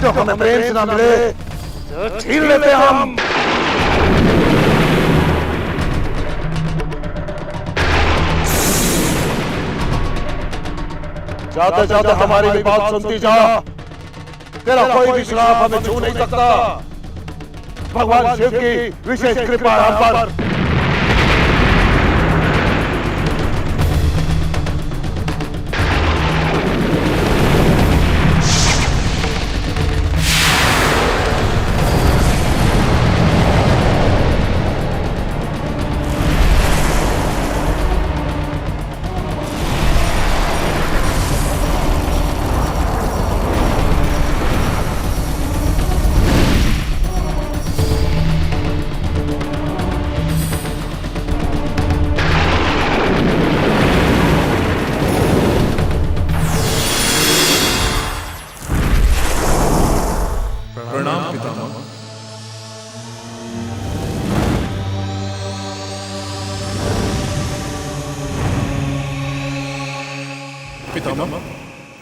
जो हमें प्रेम से ना मिले तो छीन लेते हम। जाते जाते हमारी भी बात सुनती जा। तेरा कोई भी श्राप हमें छू नहीं सकता। भगवान शिव की विशेष कृपा है हम पर।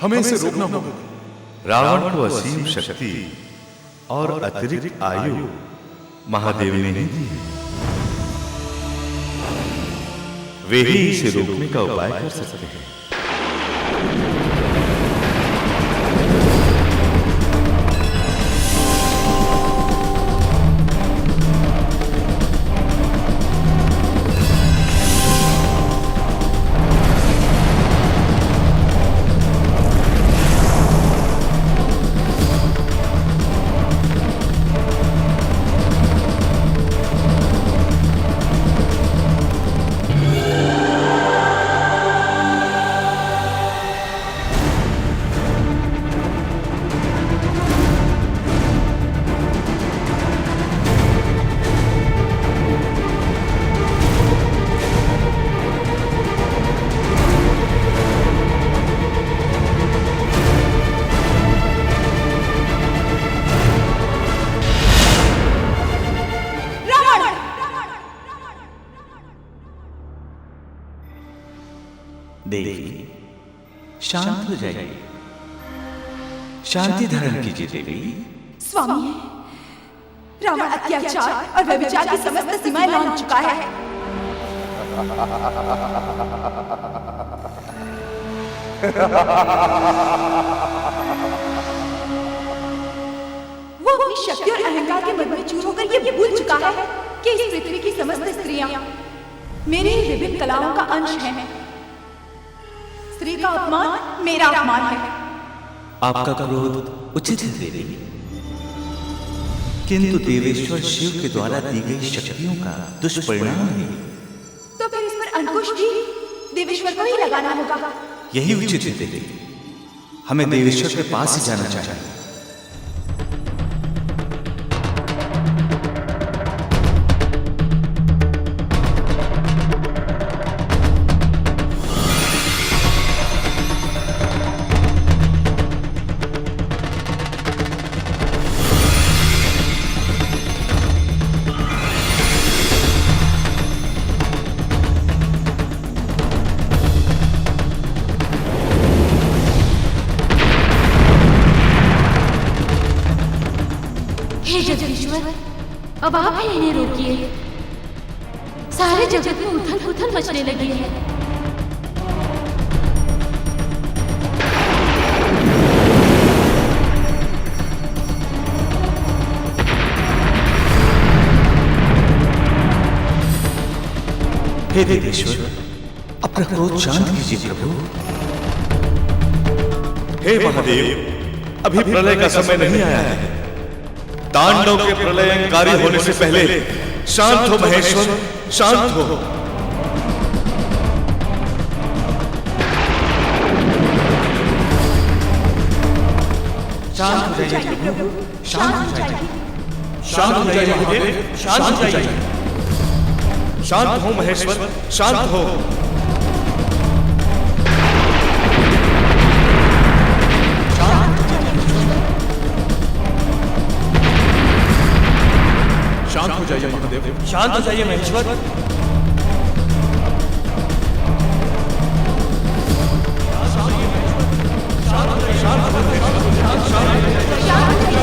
हमें इसे रोकना होगा। रावण को असीम शक्ति और अतिरिक्त आयु महादेव ने ही दी है। वे ही इसे रोकने का उपाय कर सकते हैं। देवी शांत हो जाइए, शांति धारण कीजिए देवी। स्वामी, रावण अत्याचार और व्यभिचार की समस्त सीमाएं लांघ चुका है। वो अपनी शक्ति और अहंकार के मद में चूर होकर ये भूल चुका है कि इस पृथ्वी की समस्त स्त्रियां मेरी विभिन्न कलाओं का अंश हैं। स्त्री का अपमान मेरा अपमान है। आपका क्रोध उचित है देवी, किंतु देवेश्वर शिव के द्वारा दी गई शक्तियों का दुष्परिणाम है। तो फिर इस पर अंकुश भी देवेश्वर को ही लगाना होगा। यही उचित है देवी, हमें देवेश्वर के पास ही जाना चाहिए। अब आप ही इन्हें रोकिए। सारे जगत में उथल पुथल मचने लगी है। हे देवेश्वर, अपना क्रोध शांत कीजिए प्रभु। हे महादेव, अभी प्रलय का समय नहीं आया है। तांडव के प्रलयंकारी होने से पहले शांत हो महेश्वर, शांत हो। शांत हो जाइए प्रभु, शांत हो जाइए, शांत हो जाइए महादेव, शांत हो जाइए। शांत हो महेश्वर, शांत हो। शांत हो जाइए महादेव, शांत हो जाइए महेश्वर। शांत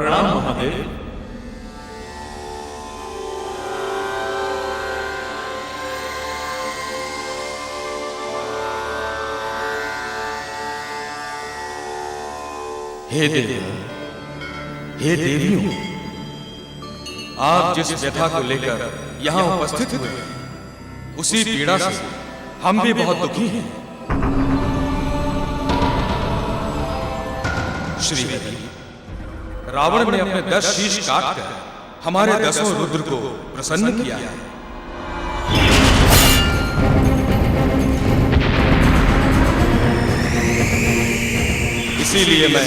प्रणाम महादेव। हे देव, हे देवियों, आप जिस व्यथा को लेकर यहाँ उपस्थित हुए उसी पीड़ा से हम भी बहुत दुखी हैं। श्रीहरि, रावण ने अपने 10 शीश काटकर हमारे 10 रुद्र को प्रसन्न किया है। इसीलिए मैं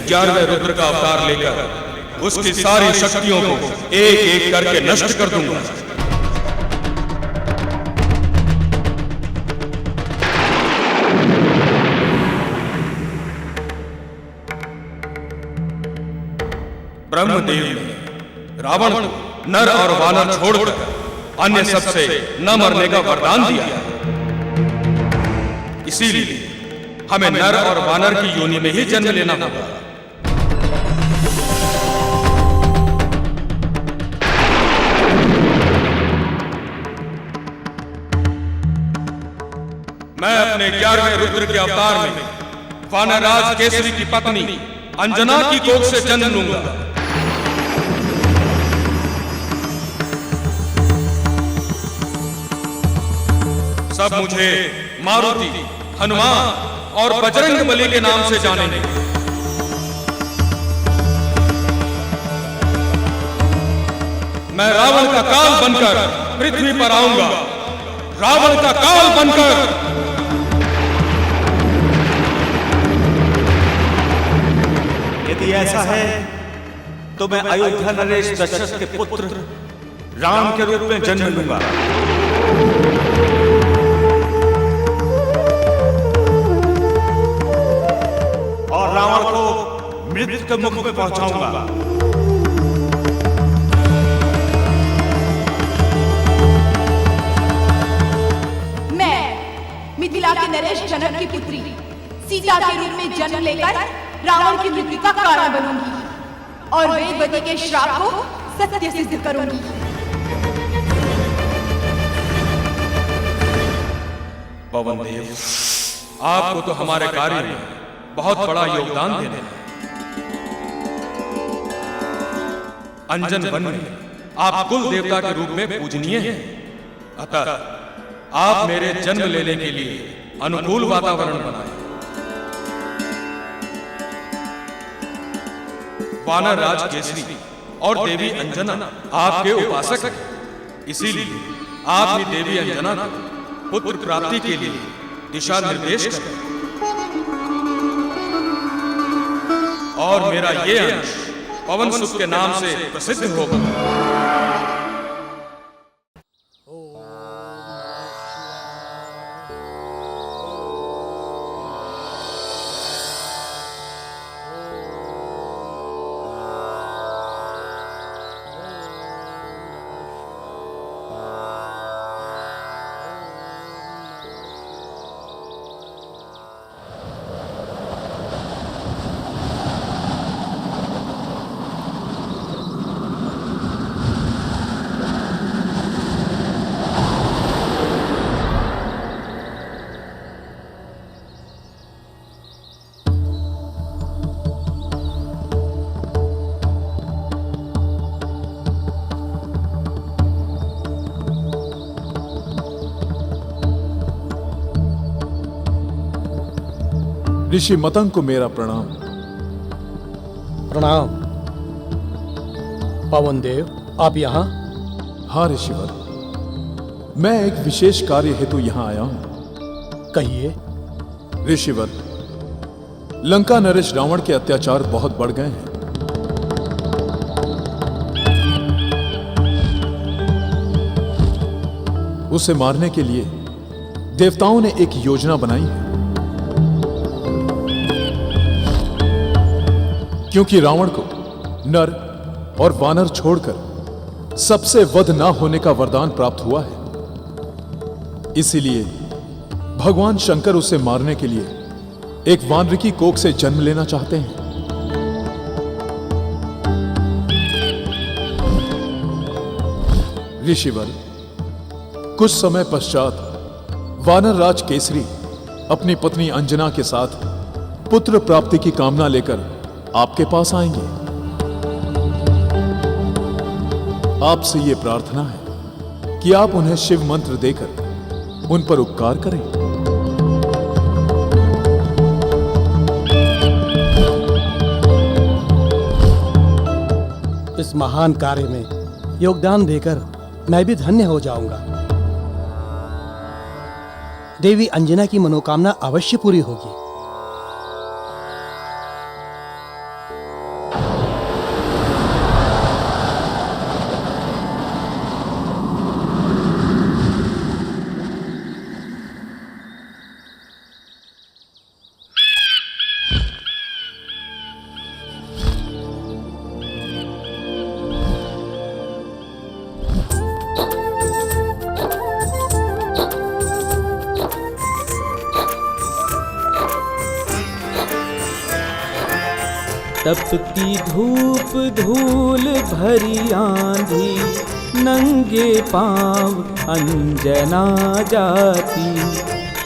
11वें रुद्र का अवतार लेकर उसकी सारी शक्तियों को एक एक करके नष्ट कर दूंगा। ब्रह्मदेव ने रावण को नर और वानर छोड़कर अन्य सबसे न मरने का वरदान दिया। इसीलिए हमें नर और वानर की योनि में ही जन्म लेना होगा। मैं अपने 11वें रुद्र के अवतार में वानरराज केसरी की पत्नी अंजना की कोख से जन्म लूंगा। सब मुझे मारुति, हनुमान और बजरंग बली के नाम से जानेंगे। मैं रावण का काल बनकर पृथ्वी पर आऊंगा। रावण का काल बनकर। यदि ऐसा है तो मैं अयोध्या नरेश दशरथ के पुत्र राम के रूप में जन्म लूंगा और रावण को मृत्यु के मुख में पहुंचाऊंगा। मैं मिथिला के नरेश जनक की पुत्री सीता के रूप में जन्म लेकर रावण की मृत्यु का कारण बनूंगी और वेदवती के श्राप को सत्य सिद्ध करूंगी। पवन देव, आपको तो हमारे कार्य में बहुत बड़ा योगदान देना है। अंजन वन में आप कुल देवता के रूप में पूजनीय हैं। अतः आप मेरे जन्म लेने के लिए अनुकूल वातावरण बनाएं। वानर राज केसरी और देवी अंजना आपके उपासक हैं। इसीलिए आप भी देवी अंजना को पुत्र प्राप्ति के लिए दिशा निर्देश करें और मेरा ये अंश पवन सुत के नाम से प्रसिद्ध होगा। ऋषि मतंग को मेरा प्रणाम। प्रणाम। पवन देव, आप यहाँ? हाँ ऋषिवर, मैं एक विशेष कार्य हेतु यहाँ आया हूं। कहिए। ऋषिवर, लंका नरेश रावण के अत्याचार बहुत बढ़ गए हैं। उसे मारने के लिए देवताओं ने एक योजना बनाई है। क्योंकि रावण को नर और वानर छोड़कर सबसे वध ना होने का वरदान प्राप्त हुआ है, इसीलिए भगवान शंकर उसे मारने के लिए एक वानर की कोख से जन्म लेना चाहते हैं। ऋषिवर, कुछ समय पश्चात वानर राज केसरी अपनी पत्नी अंजना के साथ पुत्र प्राप्ति की कामना लेकर आपके पास आएंगे। आपसे ये प्रार्थना है कि आप उन्हें शिव मंत्र देकर उन पर उपकार करें। इस महान कार्य में योगदान देकर मैं भी धन्य हो जाऊंगा। देवी अंजना की मनोकामना अवश्य पूरी होगी। तपती धूप धूल भरी आंधी, नंगे पांव अंजना जाती।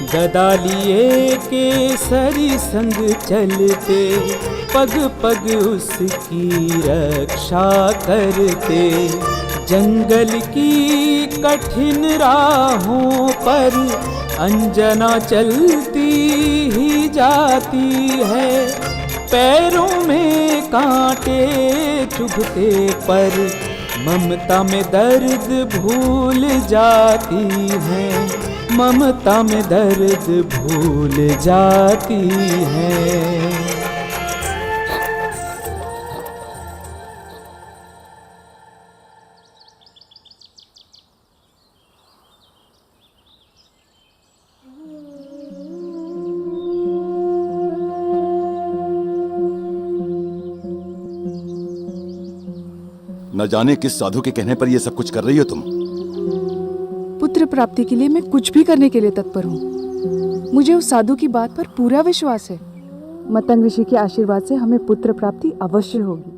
गदा लिए केसरी संग चलते, पग पग उसकी रक्षा करते। जंगल की कठिन राहों पर अंजना चलती ही जाती है। पैरों में कांटे चुभते पर ममता में दर्द भूल जाती है। ममता में दर्द भूल जाती है। न जाने किस साधु के कहने पर यह सब कुछ कर रही हो तुम। पुत्र प्राप्ति के लिए मैं कुछ भी करने के लिए तत्पर हूँ। मुझे उस साधु की बात पर पूरा विश्वास है। मतंग ऋषि के आशीर्वाद से हमें पुत्र प्राप्ति अवश्य होगी।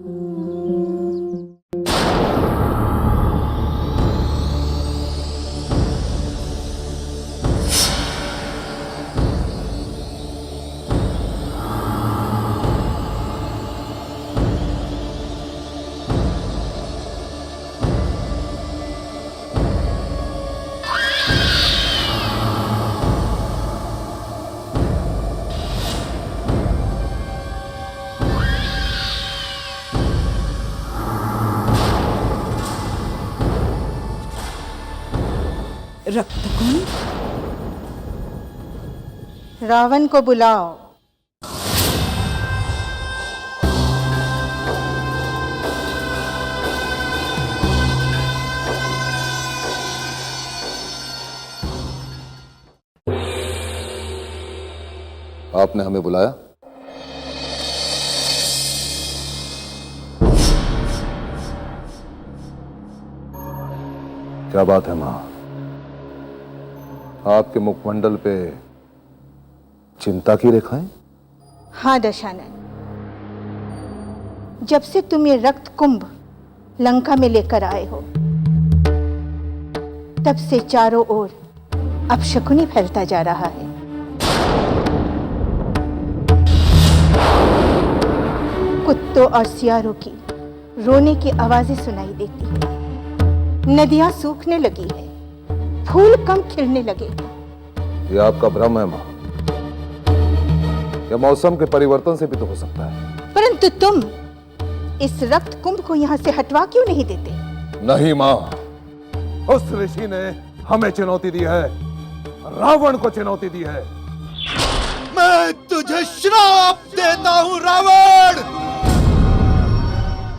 रक्तकुंड, रावण को बुलाओ। आपने हमें बुलाया? क्या बात है मां? आपके मुखमंडल पे चिंता की रेखाएं? हाँ दशानन, जब से तुम ये रक्त कुंभ लंका में लेकर आए हो, तब से चारों ओर अपशकुनी फैलता जा रहा है। कुत्तों और सियारों की रोने की आवाजें सुनाई देती हैं। नदियां सूखने लगी है, फूल कम खिलने लगे। यह आपका भ्रम है मां। यह मौसम के परिवर्तन से भी तो हो सकता है। परंतु तुम इस रक्त कुंभ को यहाँ से हटवा क्यों नहीं देते? नहीं मां, उस ऋषि ने हमें चुनौती दी है, रावण को चुनौती दी है। मैं तुझे श्राप देता हूं रावण।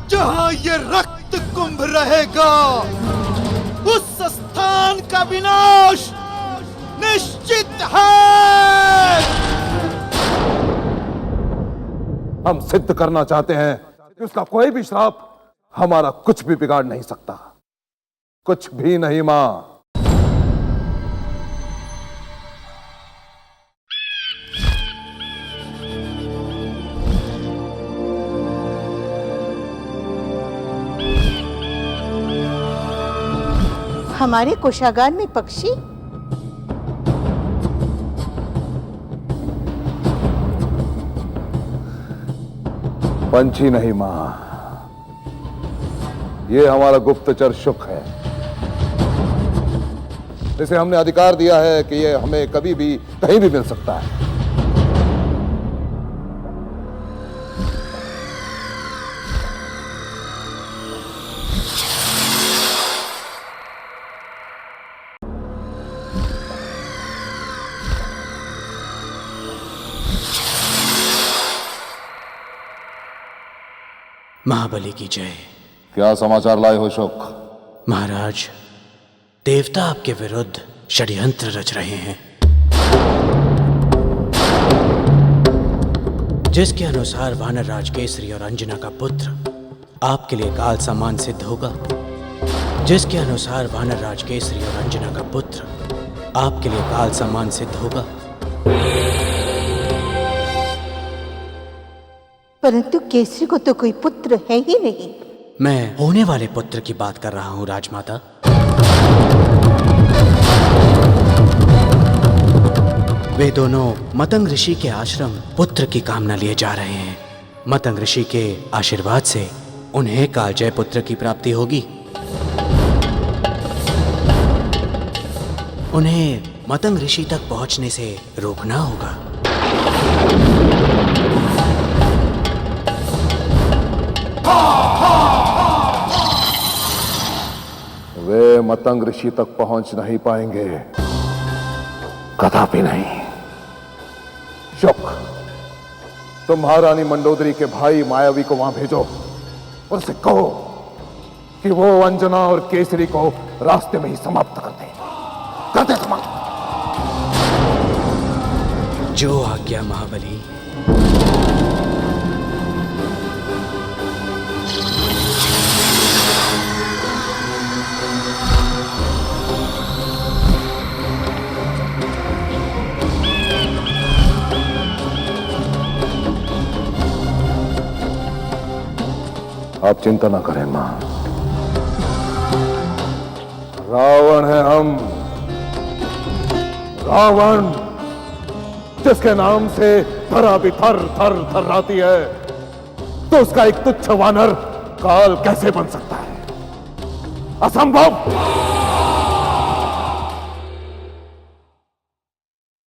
जहां ये रक्त कुंभ रहेगा, उस स्थान का विनाश निश्चित है। हम सिद्ध करना चाहते हैं कि उसका कोई भी श्राप हमारा कुछ भी बिगाड़ नहीं सकता। कुछ भी नहीं मां। हमारे कोषागार में पक्षी? पंछी नहीं मां, ये हमारा गुप्तचर शुक है। इसे हमने अधिकार दिया है कि ये हमें कभी भी कहीं भी मिल सकता है। महाबली की जय। क्या समाचार लाए हो शुक? महाराज, देवता आपके विरुद्ध षड्यंत्र रच रहे हैं, जिसके अनुसार वानर राज केसरी और अंजना का पुत्र आपके लिए काल समान सिद्ध होगा। जिसके अनुसार वानर राज केसरी और अंजना का पुत्र आपके लिए काल समान सिद्ध होगा। परंतु केसरी को तो कोई पुत्र है ही नहीं। मैं होने वाले पुत्र की बात कर रहा हूं राजमाता। वे दोनों मतंग ऋषि के आश्रम पुत्र की कामना लिए जा रहे हैं। मतंग ऋषि के आशीर्वाद से उन्हें कालजय पुत्र की प्राप्ति होगी। उन्हें मतंग ऋषि तक पहुंचने से रोकना होगा। वे मतंग ऋषि तक पहुंच नहीं पाएंगे, कदापि नहीं। शुक, तुम महारानी मंडोदरी के भाई मायावी को वहां भेजो और उससे कहो कि वो अंजना और केसरी को रास्ते में ही समाप्त कर दे समाप्त। जो आज्ञा महाबली। आप चिंता ना करें मां, रावण है हम, रावण जिसके नाम से धरा भी थर थर थर्राती है, तो उसका एक तुच्छ वानर काल कैसे बन सकता है? असंभव।